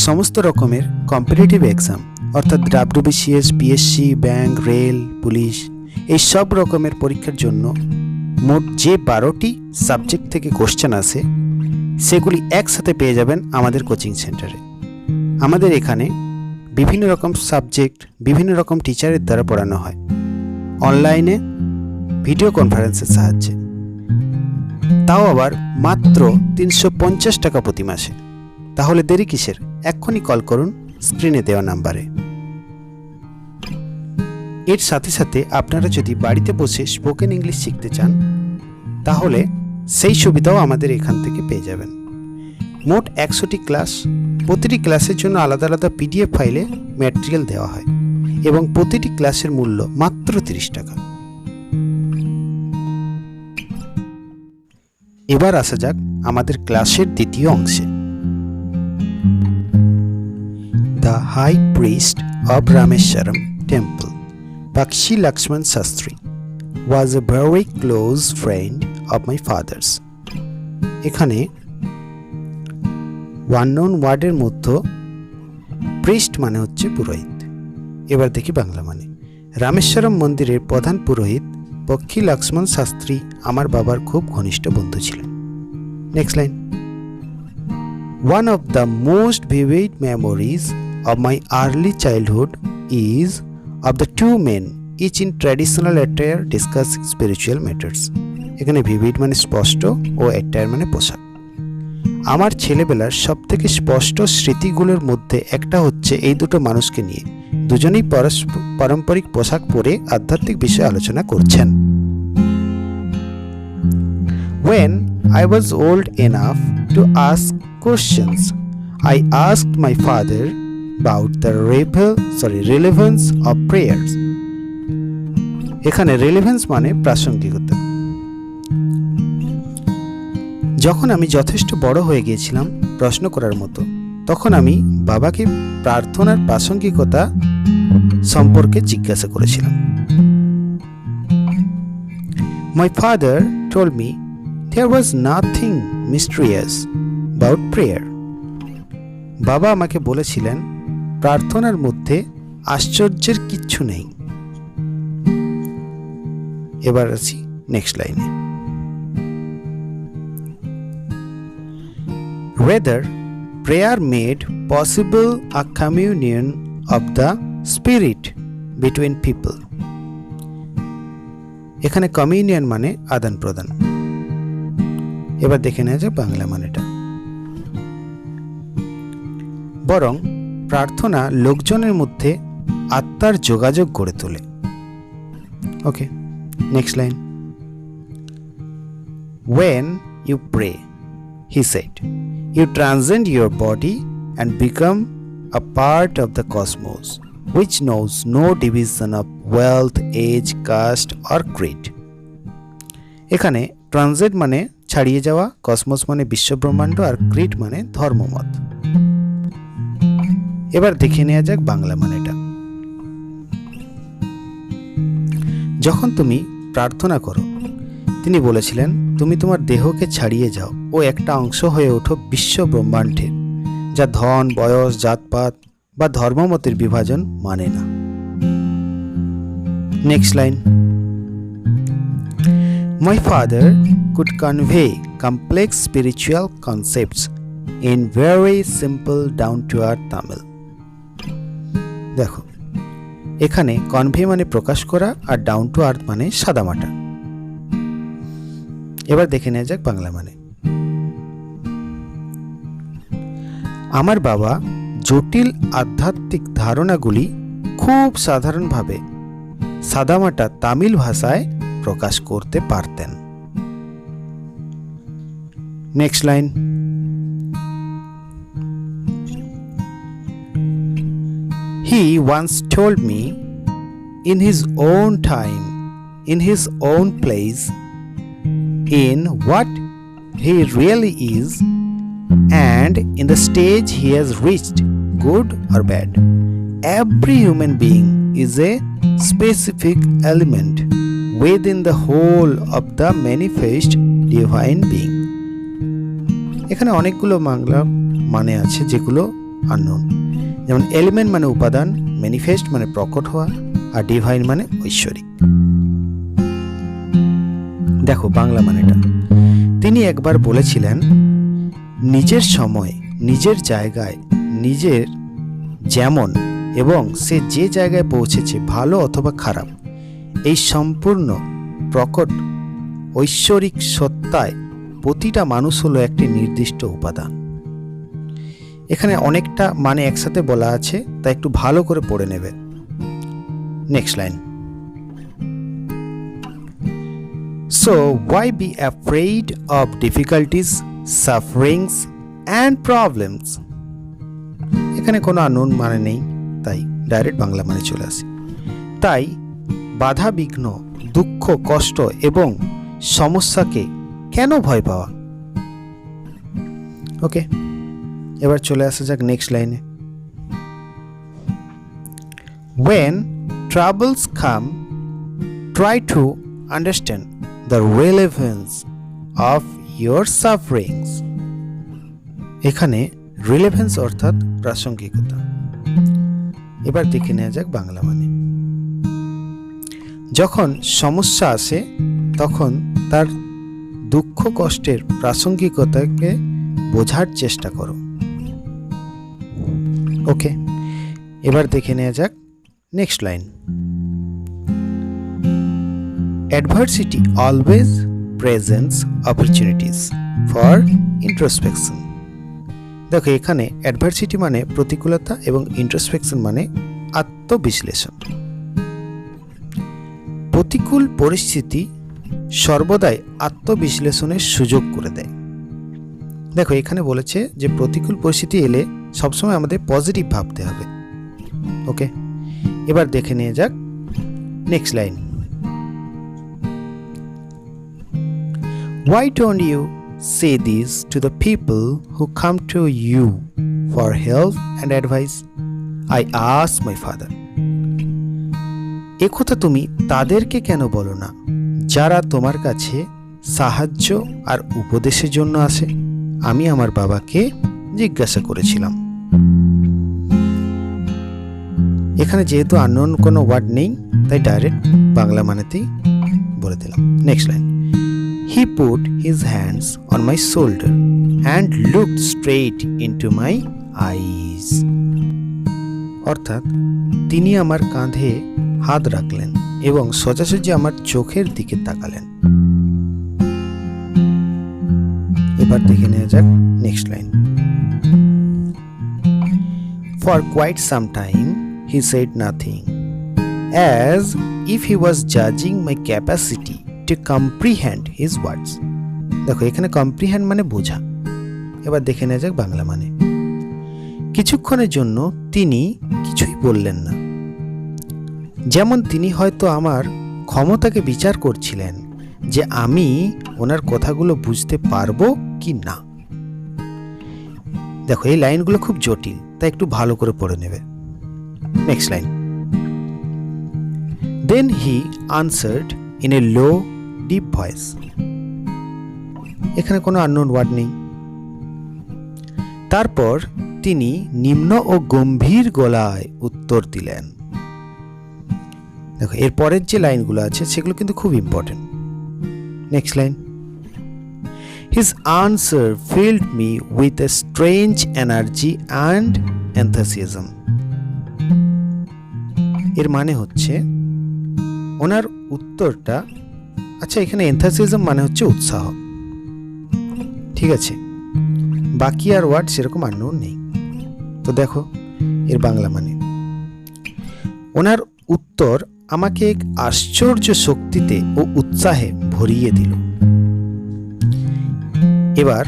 সমস্ত রকমের competitive exam অর্থাৎ WBCS, PSC, bank, rail, police এই সব রকমের পরীক্ষার জন্য মোট যে 12টি সাবজেক্ট থেকে কোশ্চেন আসে সেগুলি একসাথে পেয়ে যাবেন আমাদের কোচিং সেন্টারে। আমাদের এখানে বিভিন্ন রকম সাবজেক্ট বিভিন্ন রকম টিচারের দ্বারা পড়ানো হয়, অনলাইনে ভিডিও কনফারেন্সের সাহায্যে, তাও আবার মাত্র 350 টাকা প্রতি মাসে। তাহলে দেরি কিসের? এক্ষুনি কল করুন স্ক্রিনে দেওয়া নাম্বারে। এর সাথে সাথে আপনারা যদি বাড়িতে বসে স্পোকেন ইংলিশ শিখতে চান তাহলে সেই সুবিধাও আমাদের এখান থেকে পেয়ে যাবেন। মোট 100টি ক্লাস, প্রতিটি ক্লাসের জন্য আলাদা আলাদা পিডিএফ ফাইলে ম্যাটেরিয়াল দেওয়া হয় এবং প্রতিটি ক্লাসের মূল্য মাত্র 30 টাকা। এবার আসা যাক আমাদের ক্লাসের দ্বিতীয় অংশে। The High Priest of Rameshwaram Temple, Bakshi Lakshman Sastri, was a very close friend of my father's. এখানে ওয়ান ওয়ার্ডের মধ্যে প্রিস্ট মানে হচ্ছে পুরোহিত। এবার দেখি বাংলা মানে। রামেশ্বরম মন্দিরের প্রধান পুরোহিত বক্ষী লক্ষ্মণ শাস্ত্রী আমার বাবার খুব ঘনিষ্ঠ বন্ধু ছিলেন। Next line. One of the most vivid memories of my early childhood is of the two men, each in traditional attire discussing spiritual matters. এখানে vivid মানে স্পষ্ট ও attire মানে পোশাক। আমার ছেলেবেলার সবথেকে স্পষ্ট স্মৃতিগুলোর মধ্যে একটা হচ্ছে এই দুটো মানুষকে নিয়ে, দুজনেই পারম্পরিক পোশাক পরে আধ্যাত্মিক বিষয়ে আলোচনা করছেন। When I was old enough to ask questions, I asked my father about the relevance of prayers. এখানে relevance মানে প্রাসঙ্গিকতা। যখন আমি যথেষ্ট বড় হয়ে গিয়েছিলাম প্রশ্ন করার মতো, তখন আমি বাবাকে প্রার্থনার প্রাসঙ্গিকতা সম্পর্কে জিজ্ঞাসা করেছিলাম। My father told me there was nothing mysterious about prayer. বাবা আমাকে বলেছিলেন প্রার্থনার মধ্যে আশ্চর্যের কিচ্ছু নেই। এবার আসি নেক্সট লাইনে। Rather, prayer made possible a communion of the spirit between people. এখানে কমিউনিয়ন মানে আদান প্রদান। এবার দেখে নেওয়া যাক বাংলা মানেটা। বরং প্রার্থনা লোকজনের মধ্যে আত্মার যোগাযোগ গড়ে তোলে। Okay, next line. When you pray, he said, you transcend your body and become a part of the cosmos, which knows no division of wealth, age, caste or creed. এখানে ট্রানজেন্ড মানে ছাড়িয়ে যাওয়া, কসমোস মানে বিশ্বব্রহ্মাণ্ড আর ক্রিড মানে ধর্মমত। এবার দেখে নেওয়া যাক বাংলা মানেটা। যখন তুমি প্রার্থনা করো, তিনি বলেছিলেন তুমি তোমার দেহকে ছাড়িয়ে যাও ও একটা অংশ হয়ে ওঠো বিশ্ব ব্রহ্মাণ্ডের, যা ধন, বয়স, জাতপাত বা ধর্মমতের বিভাজন মানে না। Next line. My father could convey complex spiritual concepts in very simple down-to-earth Tamil. দেখো, এখানে কনভে মানে প্রকাশ করা আর ডাউন টু আর্থ মানে সাদামাটা। এবার দেখে নেওয়া যাক বাংলা মানে। আমার বাবা জটিল আধ্যাত্মিক ধারণাগুলি খুব সাধারণভাবে সাদামাটা তামিল ভাষায় প্রকাশ করতে পারতেন। Next line. He once told me in his own time, in his own place, in what he really is and in the stage he has reached, good or bad, every human being is a specific element within the whole of the manifest divine being. এখানে অনেকগুলো বাংলা মানে আছে যেগুলো unknown. যেমন element মানে উপাদান, manifest মানে প্রকট হওয়া, আর ডিভাইন মানে ঐশ্বরিক। দেখো বাংলা মানেটা, তিনি একবার বলেছিলেন, নিজের সময়, নিজের জায়গায়, নিজের যেমন এবং সে যে জায়গায় পৌঁছেছে, ভালো অথবা খারাপ, এই সম্পূর্ণ প্রকট ঐশ্বরিক সত্তায় প্রতিটা মানুষ হলো একটি নির্দিষ্ট উপাদান। এখানে অনেকটা মানে একসাথে বলা আছে, তা একটু ভালো করে পড়ে নেবে। Next line, So why be afraid of difficulties, sufferings and problems? এখানে কোনো আননোন মানে নেই, তাই ডাইরেক্ট বাংলা মানে চলে আসে। তাই বাধা বিঘ্ন, দুঃখ, কষ্ট এবং সমস্যাকে কেন ভয় পাওয়া? ওকে, এবার চলে আসা যাক নেক্সট লাইনে। When troubles come, try to understand the relevance of your sufferings. এখানে রিলেভেন্স অর্থাৎ প্রাসঙ্গিকতা। এবার দেখে নেওয়া যাক বাংলা মানে। যখন সমস্যা আসে তখন তার দুঃখ কষ্টের প্রাসঙ্গিকতাকে বোঝার চেষ্টা করো। ওকে, এবার দেখে নেওয়া যাক next line. Adversity always presents opportunities for introspection. দেখো এখানে অ্যাডভার্সিটি মানে প্রতিকূলতা এবং ইন্ট্রোস্পেকশন মানে আত্মবিশ্লেষণ। প্রতিকূল পরিস্থিতি সর্বদাই আত্মবিশ্লেষণের সুযোগ করে দেয়। দেখো এখানে বলেছে যে প্রতিকূল পরিস্থিতি এলে সবসময় আমাদের পজিটিভ ভাবতে হবে। ওকে, এবার দেখে নিয়ে যাক next line. Why don't you say this to the people who come to you for help and advice? I asked my father. একথা তুমি তাদেরকে কেন বলো না যারা তোমার কাছে সাহায্য আর উপদেশের জন্য আসে? আমি আমার বাবাকে জিজ্ঞাসা করেছিলাম। এখানে যেহেতু আননোন কোনো ওয়ার্ড নেই, তাই ডাইরেক্ট বাংলা মানেতেই বলে দিলাম। Next line. He put his hands on my shoulder and looked straight into my eyes. অর্থাৎ তিনি আমার কাঁধে হাত রাখলেন এবং সোজাসুজি আমার চোখের দিকে তাকালেন। এবার দেখে নেওয়া যাক next line. For quite some time he said nothing, as if he was judging my capacity to comprehend his words. দেখো এখানে comprehend মানে বোঝা। এবার দেখে নেওয়া যাক বাংলা মানে। কিছুক্ষণের জন্য তিনি কিছুই বললেন না, যেমন তিনি হয়তো আমার ক্ষমতাকে বিচার করছিলেন যে আমি ওনার কথাগুলো বুঝতে পারবো কি না। দেখো এই লাইনগুলো খুব জটিল, তাই একটু ভালো করে পড়ে নেবে। Next line. Then he answered in a low, deep voice. এখানে কোনো আননোন ওয়ার্ড নেই। তারপর তিনি নিম্ন ও গম্ভীর গলায় উত্তর দিলেন। দেখো এর পরের যে লাইনগুলো আছে সেগুলো কিন্তু খুব important. Next line. His answer filled me with a strange energy and enthusiasm. এর মানে হচ্ছে ওনার উত্তরটা, আচ্ছা এখানে enthusiasm মানে হচ্ছে উৎসাহ, ঠিক আছে, বাকি আর ওয়ার্ড সেরকম আননোন নেই। তো দেখো এর বাংলা মানে। ওনার উত্তর আমাকে এক আশ্চর্য শক্তিতে ও উৎসাহে ভরিয়ে দিল। এবার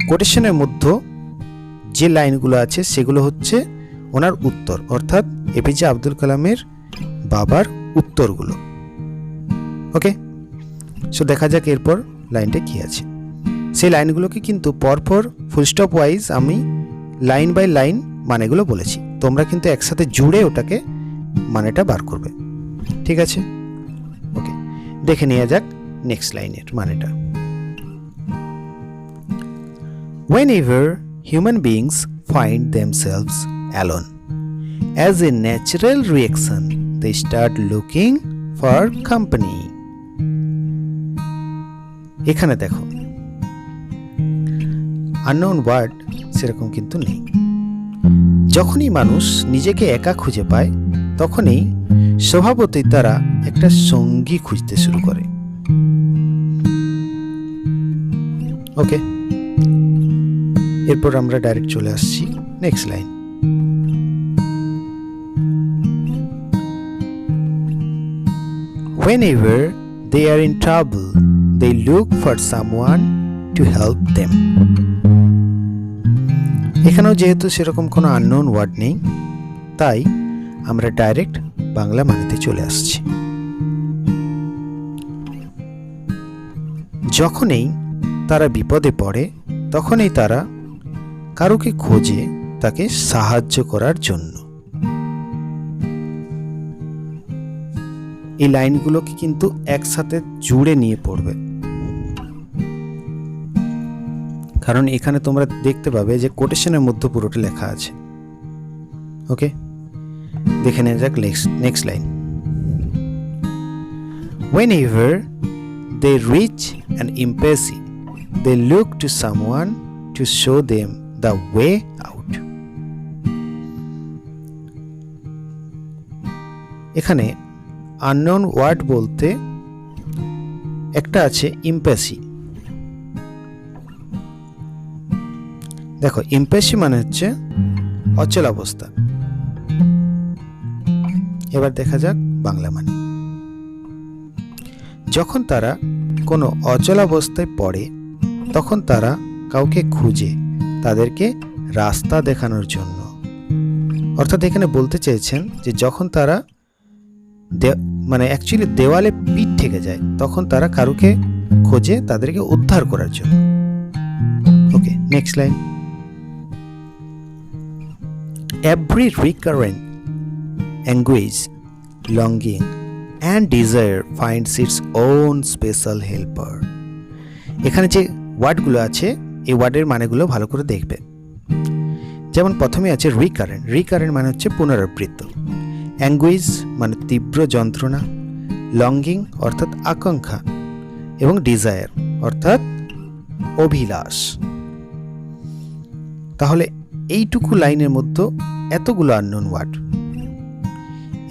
কোটেশনের মধ্যে যে লাইনগুলো আছে সেগুলো হচ্ছে ওনার উত্তর, অর্থাৎ এপিজে আব্দুল কালামের বাবার উত্তরগুলো। ওকে, সো দেখা যাক এরপর লাইনটা কি আছে। সেই লাইনগুলোকে কিন্তু পরপর ফুলস্টপ ওয়াইজ আমি লাইন বাই লাইন মানেগুলো বলেছি, তোমরা কিন্তু একসাথে জুড়ে ওটাকে মানেটা বার করবে, ঠিক আছে? ওকে, দেখে নেওয়া যাক নেক্সট লাইনের মানেটা। Whenever human beings find themselves alone. As a natural reaction, they start looking for company. এখানে দেখো আননোন ওয়ার্ড সেরকম কিন্তু নেই। যখনই মানুষ নিজেকে একা খুঁজে পায় তখনই স্বভাবতই তারা একটা সঙ্গী খুঁজতে শুরু করে। ওকে, এরপর আমরা ডাইরেক্ট চলে আসছি next line. Whenever they are in trouble, they look for someone to help them. এখানেও যেহেতু সেরকম কোনো আননোন ওয়ার্ড নেই, তাই আমরা ডাইরেক্ট বাংলা মানেতে চলে আসছি। যখনই তারা বিপদে পড়ে তখনই তারা কারোকে খোঁজে তাকে সাহায্য করার জন্য। এই লাইনগুলোকে কিন্তু একসাথে জুড়ে নিয়ে পড়বে, কারণ এখানে তোমরা দেখতে পাবে যে কোটেশনের মধ্যে পুরোটা লেখা আছে। ওকে, দেখে নেওয়া যাক next line. Whenever they reach an impasse, they look to someone to show them the way out. এখানে আননোন ওয়ার্ড বলতে একটা আছে ইম্প্যাসি। দেখো ইম্প্যাসি মানে হচ্ছে অচল অবস্থা। এবার দেখা যাক বাংলা মানে। যখন তারা কোনো অচল অবস্থায় পড়ে তখন তারা কাউকে খুঁজে তাদেরকে রাস্তা দেখানোর জন্য। অর্থাৎ এখানে বলতে চেয়েছেন যে যখন তারা মানে অ্যাকচুয়ালি দেওয়ালে পিঠ ঠেকে যায় তখন তারা কারুকে খোঁজে তাদেরকে উদ্ধার করার জন্য। Okay, next line. Every recurrent anguish, longing and desire finds its own special helper. এখানে যে ওয়ার্ডগুলো আছে এই ওয়ার্ডের মানেগুলো ভালো করে দেখবে। যেমন প্রথমে আছে রিকারেন্ট। রিকারেন্ট মানে হচ্ছে পুনরাবৃত্ত। অ্যাঙ্গুইজ মানে তীব্র যন্ত্রণা, লঙ্গিং অর্থাৎ আকাঙ্ক্ষা এবং ডিজায়ার অর্থাৎ অভিলাষ। তাহলে এইটুকু লাইনের মধ্যে এতগুলো আননোন ওয়ার্ড।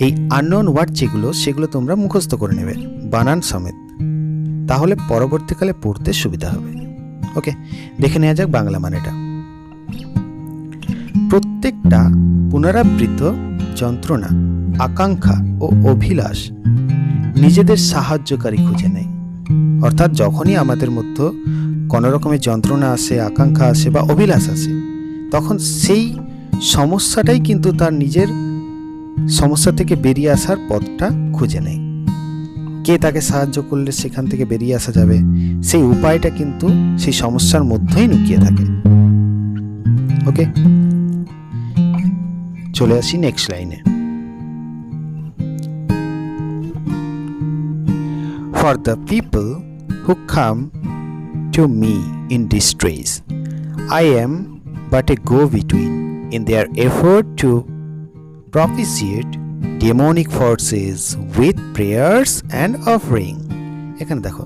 এই আননোন ওয়ার্ড যেগুলো সেগুলো তোমরা মুখস্থ করে নেবে বানান সমেত, তাহলে পরবর্তীকালে পড়তে সুবিধা হবে। ওকে, দেখে নেওয়া যাক বাংলা মানেটা। প্রত্যেকটা পুনরাবৃত্ত যন্ত্রণা, আকাঙ্ক্ষা ও অভিলাষ নিজেদের সাহায্যকারী খুঁজে নেয়। অর্থাৎ যখনই আমাদের মধ্যে কোনো রকমের যন্ত্রণা আসে, আকাঙ্ক্ষা আসে বা অভিলাষ আসে, তখন সেই সমস্যাটাই কিন্তু তার নিজের সমস্যা থেকে বেরিয়ে আসার পথটা খুঁজে নেয়। কে তাকে সাহায্য করলে সেখান থেকে বেরিয়ে আসা যাবে সেই উপায়টা কিন্তু সেই সমস্যার মধ্যেই লুকিয়ে থাকে। ওকে, চলে আসি নেক্সট লাইনে। For the people who come to me in distress, I am but a go-between in their effort to propitiate demonic forces with prayers and offering. এখানে দেখো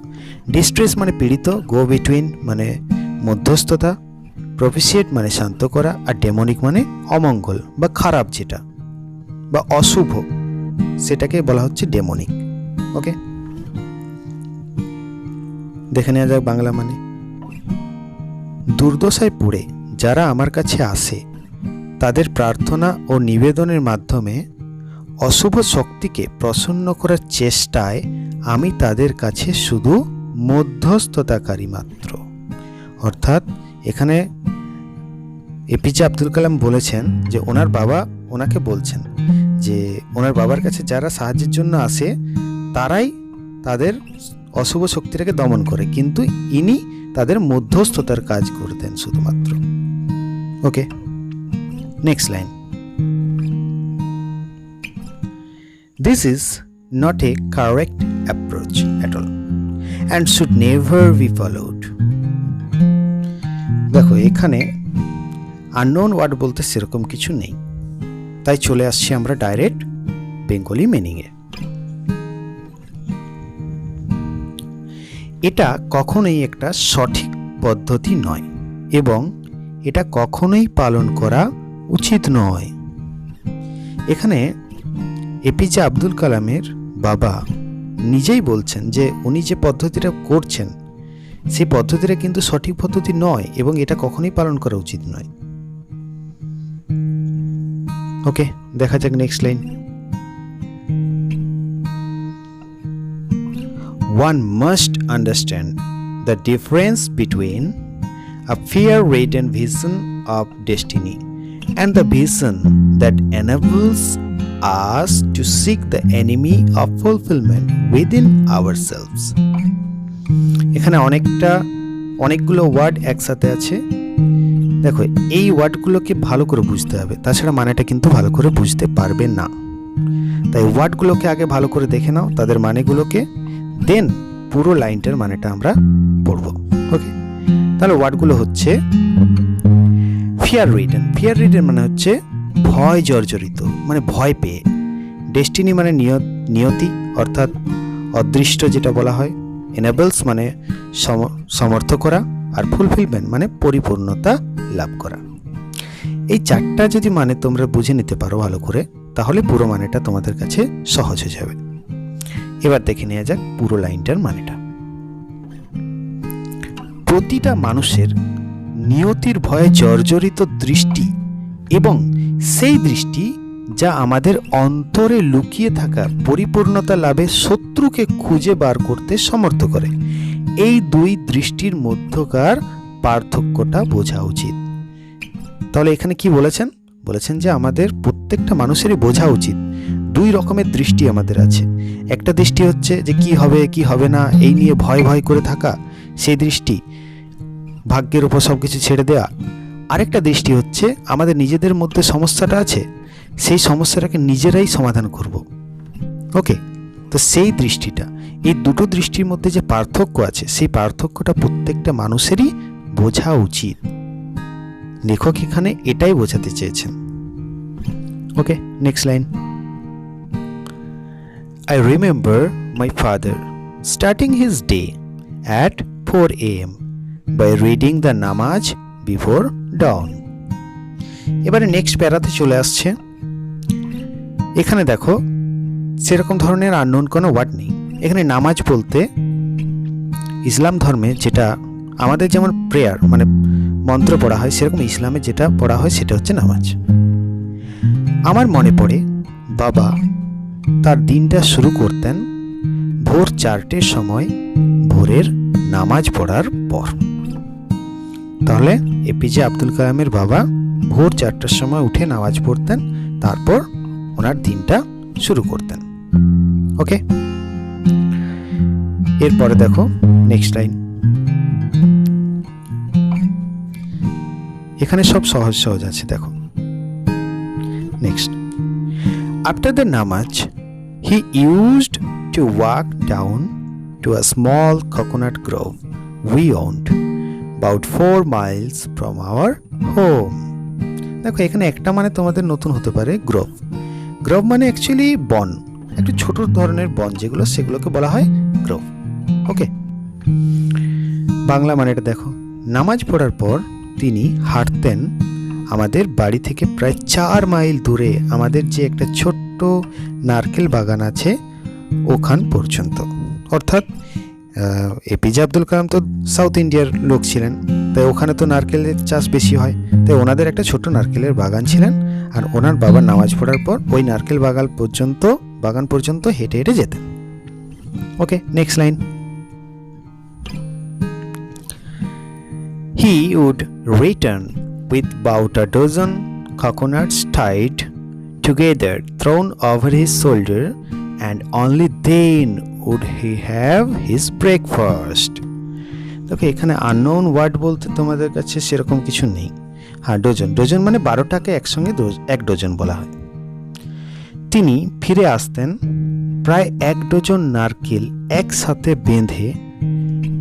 ডিস্ট্রেস মানে পীড়িত, গো বিটুইন মানে মধ্যস্থতা, প্রপিসিয়েট মানে শান্ত করা, আর ডেমনিক মানে অমঙ্গল বা খারাপ যেটা বা অশুভ সেটাকে বলা হচ্ছে ডেমনিক। ওকে, দেখে নেওয়া যাক বাংলা মানে। দুর্দশায় পড়ে যারা আমার কাছে আসে তাদের প্রার্থনা ও নিবেদনের মাধ্যমে অশুভ শক্তিকে প্রসন্ন করার চেষ্টায় আমি তাদের কাছে শুধু মধ্যস্থতাকারী মাত্র। অর্থাৎ এখানে এপিজে আব্দুল কালাম বলেছেন যে ওনার বাবা ওনাকে বলছেন যে ওনার বাবার কাছে যারা সাহায্যের জন্য আসে তারাই তাদের অশুভ শক্তিটাকে দমন করে, কিন্তু ইনি তাদের মধ্যস্থতার কাজ করতেন শুধুমাত্র। Okay, next line. This is not a correct approach at all and should never be followed. দেখো এখানে আননোন ওয়ার্ড বলতে সেরকম কিছু নেই, তাই চলে আসছি আমরা ডাইরেক্ট বেঙ্গলি মিনিংয়ে। এটা কখনোই একটা সঠিক পদ্ধতি নয় এবং এটা কখনোই পালন করা উচিত নয়। এখানে এপিজে আব্দুল কালামের বাবা নিজেই বলছেন যে উনি যে পদ্ধতিটা করছেন সেই পদ্ধতিটা কিন্তু সঠিক পদ্ধতি নয় এবং এটা কখনোই পালন করা উচিত নয়। ওকে, দেখা যাক next line. One must understand the difference between a fear-ridden vision of destiny and the vision that enables us to seek the enemy of fulfillment within ourselves. এখানে অনেকগুলো ওয়ার্ড একসাথে আছে। দেখো, এই ওয়ার্ডগুলোকে ভালো করে বুঝতে হবে, তাছাড়া মানেটা কিন্তু ভালো করে বুঝতে পারবে না। তাই ওয়ার্ডগুলোকে আগে ভালো করে দেখে নাও, তাদের মানেগুলোকে, দেন পুরো লাইনটার মানেটা আমরা পড়ব। ওকে, তাহলে ওয়ার্ডগুলো হচ্ছে ফিয়ার রিডেন মানে হচ্ছে ভয় জর্জরিত, মানে ভয় পেয়ে। ডেস্টিনি মানে নিয়তি অর্থাৎ অদৃষ্ট যেটা বলা হয়। এনেবলস মানে সমর্থ করা, আর ফুলফিলমেন্ট মানে পরিপূর্ণতা লাভ করা। এই চারটা যদি মানে তোমরা বুঝে নিতে পারো ভালো করে, তাহলে পুরো মানেটা তোমাদের কাছে সহজ হয়ে যাবে। এবার দেখে নেওয়া যাক পুরো লাইনটার মানেটা। প্রতিটা মানুষের নিয়তির ভয়ে জর্জরিত দৃষ্টি এবং সেই দৃষ্টি যা আমাদের অন্তরে লুকিয়ে থাকা পরিপূর্ণতা লাভে শত্রুকে খুঁজে বার করতে সমর্থ করে, এই দুই দৃষ্টির মধ্যকার পার্থক্যটা বোঝা উচিত। তাহলে এখানে কি বলেছেন যে আমাদের প্রত্যেকটা মানুষেরই বোঝা উচিত দুই রকমের দৃষ্টি আমাদের আছে। একটা দৃষ্টি হচ্ছে যে কি হবে কি হবে না এই নিয়ে ভয় করে থাকা, সেই দৃষ্টি, ভাগ্যের উপর সব কিছু ছেড়ে দেওয়া। আরেকটা দৃষ্টি হচ্ছে আমাদের নিজেদের মধ্যে সমস্যাটা আছে, সেই সমস্যাটাকে নিজেরাই সমাধান করব। ওকে, তো সেই দৃষ্টিটা, এই দুটো দৃষ্টির মধ্যে যে পার্থক্য আছে, সেই পার্থক্যটা প্রত্যেকটা মানুষেরই বোঝা উচিত। লেখক এখানে এটাই বোঝাতে চেয়েছেন। Okay, next line. I remember my father starting his day at 4 a.m. by reading the namaz before dawn. এবারে নেক্সট প্যারাতে চলে আসছে। এখানে দেখো সেরকম ধরনের আননোন কোনো ওয়ার্ড নেই। এখানে নামাজ বলতে ইসলাম ধর্মে যেটা আমাদের যেমন প্রেয়ার মানে মন্ত্র পড়া হয়, সেরকম ইসলামে যেটা পড়া হয় সেটা হচ্ছে নামাজ। আমার মনে পড়ে বাবা তার দিনটা শুরু করতেন ভোর 4টের সময় ভোরের নামাজ পড়ার পর। তাহলে এপিজে আব্দুল কালামের বাবা ভোর 4টার সময় উঠে নামাজ পড়তেন, তারপর ওনার দিনটা শুরু করতেন। ওকে, এরপরে দেখো নেক্সট লাইন। এখানে সব সহজ আছে, দেখো next. After the namaz, he used to walk down to a small coconut grove we owned, about 4 miles from our home. দেখো এখানে একটা মানে তোমাদের নতুন হতে পারে, গ্রোভ মানে অ্যাকচুয়ালি বন, একটু ছোট ধরনের বন যেগুলো, সেগুলোকে বলা হয় গ্রোভ। ওকে, বাংলা মানেটা দেখো। নামাজ পড়ার পর তিনি হাঁটতেন আমাদের বাড়ি থেকে প্রায় 4 মাইল দূরে আমাদের যে একটা ছোট্ট নারকেল বাগান আছে ওখান পর্যন্ত। অর্থাৎ এপিজে আব্দুল কালাম তো সাউথ ইন্ডিয়ার লোক ছিলেন, তাই ওখানে তো নারকেলের চাষ বেশি হয়, তাই ওনাদের একটা ছোট্ট নারকেলের বাগান ছিলেন, আর ওনার বাবা নামাজ পড়ার পর ওই নারকেল বাগান পর্যন্ত হেঁটে হেঁটে যেতেন। Okay, next line. He would return with about a dozen coconuts tied together thrown over his shoulder, and only then would he have his breakfast. দেখো এখানে আননোন ওয়ার্ড বলতে তোমাদের কাছে সেরকম কিছু নেই। হ্যাঁ, ডজন মানে 12টাকে একসঙ্গে 1 ডজন বলা হয়। তিনি ফিরে আসতেন প্রায় 1 ডজন নারকেল একসাথে বেঁধে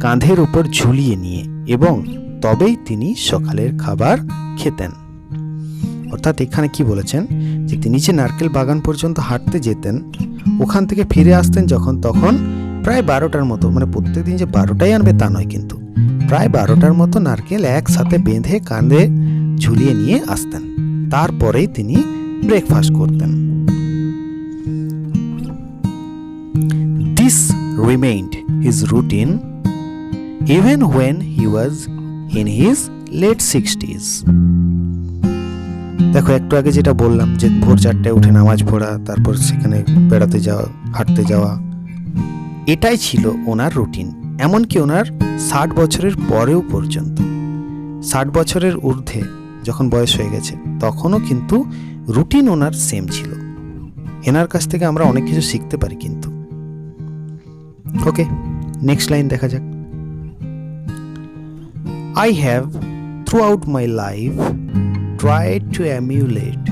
কাঁধের উপর ঝুলিয়ে নিয়ে, এবং তবেই তিনি সকালের খাবার খেতেন। অর্থাৎ এখানে কি বলেছেন যে তিনি যে নারকেল বাগান পর্যন্ত হাঁটতে যেতেন, ওখান থেকে ফিরে আসতেন যখন, তখন প্রায় 12টার মতো, মানে প্রত্যেকদিন যে 12টাই আনবে তা নয়, কিন্তু প্রায় 12টার মতো নারকেল একসাথে বেঁধে কাঁধে ঝুলিয়ে নিয়ে আসতেন। তারপরেই তিনি ব্রেকফাস্ট করতেন। This remained his routine even when he was in his late 60s. দেখো, একটু আগে যেটা বললাম যে ভোর 4টায় উঠে নামাজ পড়া, তারপর সেখানে বেড়াতে যাওয়া, হাঁটতে যাওয়া, এটাই ছিল ওনার রুটিন। এমনকি ওনার 60 বছরের পরেও পর্যন্ত, 60 বছরের ঊর্ধ্বে যখন বয়স হয়ে গেছে, তখনও কিন্তু রুটিন ওনার সেম ছিল। এনার কাছ থেকে আমরা অনেক কিছু শিখতে পারি কিন্তু। ওকে, নেক্সট লাইন দেখা যাক। I have throughout my life tried to emulate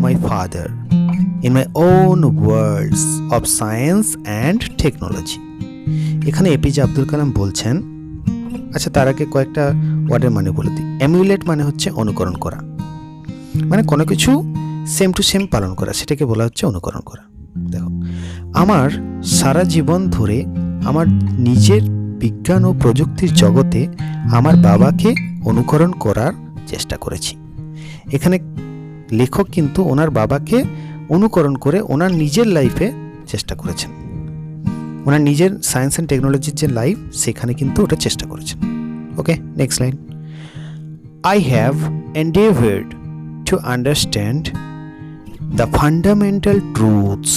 my father in my own worlds of science and technology. এখানে এপিজে আব্দুল কালাম বলছেন, আচ্ছা তার আগে কয়েকটা ওয়ার্ডের মানে বলে দিই। এমিউলেট মানে হচ্ছে অনুকরণ করা, মানে কোনো কিছু সেম টু সেম পালন করা, সেটাকে বলা হচ্ছে অনুকরণ করা। দেখো, আমার সারা জীবন ধরে আমার নিজের বিজ্ঞান ও প্রযুক্তির জগতে আমার বাবাকে অনুকরণ করার চেষ্টা করেছি। এখানে লেখক কিন্তু ওনার বাবাকে অনুকরণ করে ওনার নিজের লাইফে চেষ্টা করেছেন, ওনার নিজের সায়েন্স অ্যান্ড টেকনোলজির যে লাইফ, সেখানে কিন্তু ওটা চেষ্টা করেছেন। Okay, next line. I have endeavored to understand the fundamental truths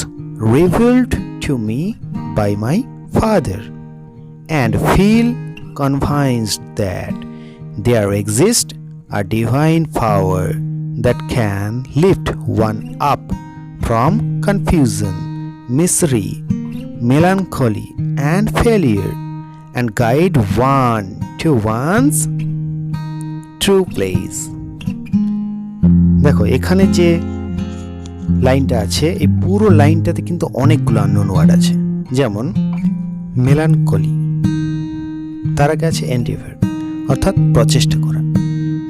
revealed to me by my father and feel convinced that there exists a divine power that can lift one up from confusion, misery, melancholy and failure and guide one to one's true place. দেখো, এখানে যে লাইনটা আছে, এই পুরো লাইনটাতে কিন্তু অনেকগুলো unknown word আছে। যেমন মেলানকলি, তার আগে আছে এন্ডিভার অর্থাৎ প্রচেষ্টা করা,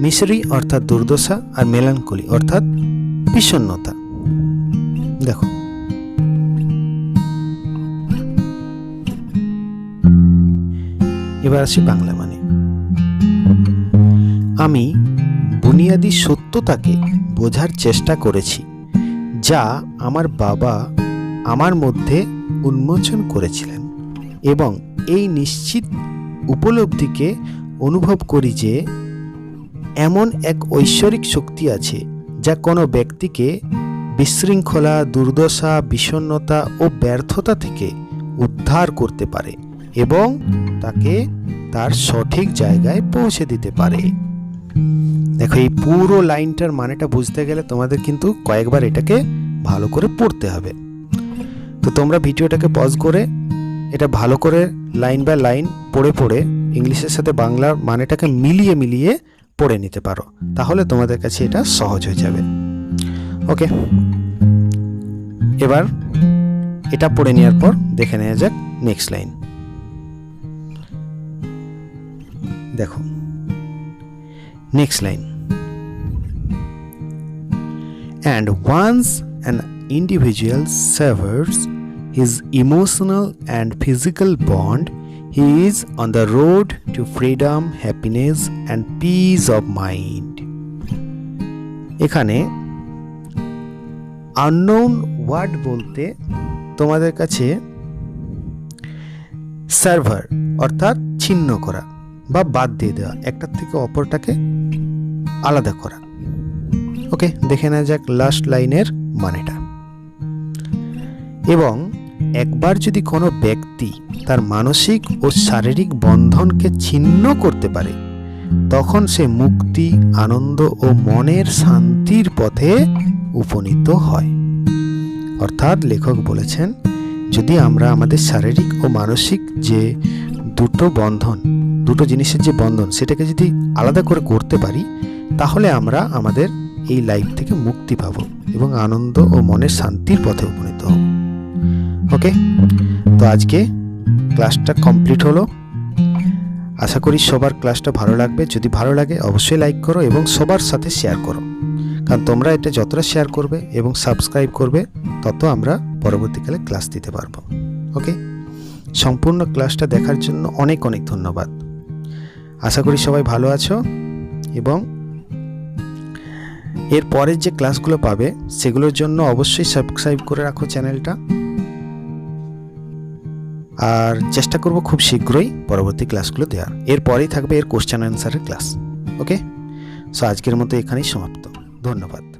মিসরি অর্থাৎ দুর্দশা, আর মেলানকলি অর্থাৎ বিষণ্ণতা। দেখো, এবার আসি বাংলা মানে। আমি বুনিয়াদি সত্যতাকে বোঝার চেষ্টা করেছি যা আমার বাবা আমার মধ্যে উন্মোচন করেছিলেন, এবং এই নিশ্চিত উপলব্ধিকে অনুভব করি যে এমন এক ঐশ্বরিক শক্তি আছে যা কোনো ব্যক্তিকে বিশৃঙ্খলা, দুর্দশা, বিষণ্ণতা ও ব্যর্থতা থেকে উদ্ধার করতে পারে এবং তাকে তার সঠিক জায়গায় পৌঁছে দিতে পারে। দেখো, এই পুরো লাইনটার মানেটা বুঝতে গেলে তোমাদের কিন্তু কয়েকবার এটাকে ভালো করে পড়তে হবে। তো তোমরা ভিডিওটাকে পজ করে এটা ভালো করে লাইন বাই লাইন পড়ে পড়ে ইংলিশের সাথে বাংলার মানেটাকে মিলিয়ে মিলিয়ে পড়ে নিতে পারো, তাহলে তোমাদের কাছে এটা সহজ হয়ে যাবে। ওকে, এবার এটা পড়ে নেওয়ার পর দেখে নেওয়া যাক নেক্সট লাইন। দেখো, next line. And once an individual severs his emotional and physical bond, he is on the road to freedom, happiness and peace of mind. এখানে unknown word বলতে তোমাদের কাছে সার্ভার অর্থাৎ ছিন্ন করা বা বাদ দিয়ে দেওয়া, একটার থেকে অপরটাকে আলাদা করা। ওকে, দেখে নেওয়া যাক লাস্ট লাইনের মানেটা। এবং একবার যদি কোনো ব্যক্তি তার মানসিক ও শারীরিক বন্ধনকে ছিন্ন করতে পারে, তখন সে মুক্তি, আনন্দ ও মনের শান্তির পথে উপনীত হয়। অর্থাৎ লেখক বলেছেন, যদি আমরা আমাদের শারীরিক ও মানসিক যে দুটো জিনিসের যে বন্ধন, সেটাকে যদি আলাদা করে করতে পারি, তাহলে আমরা আমাদের এই লাইফ থেকে মুক্তি পাব এবং আনন্দ ও মনের শান্তির পথে উপনীত হব। ওকে, তো আজকে ক্লাসটা কমপ্লিট হলো। আশা করি সবার ক্লাসটা ভালো লাগবে। যদি ভালো লাগে অবশ্যই লাইক করো এবং সবার সাথে শেয়ার করো, কারণ তোমরা এটা যতটা শেয়ার করবে এবং সাবস্ক্রাইব করবে তত আমরা পরবর্তীকালে ক্লাস দিতে পারবো। ওকে, সম্পূর্ণ ক্লাসটা দেখার জন্য অনেক অনেক ধন্যবাদ। আশা করি সবাই ভালো আছো এবং এর পরের যে ক্লাসগুলো পাবে সেগুলোর জন্য অবশ্যই সাবস্ক্রাইব করে রাখো চ্যানেলটা, আর চেষ্টা করব খুব শীঘ্রই পরবর্তী ক্লাসগুলো দেওয়ার। এরপরেই থাকবে এর কোশ্চেন অ্যান্সারের ক্লাস। ওকে, সো আজকের মতো এখানেই সমাপ্ত। ধন্যবাদ।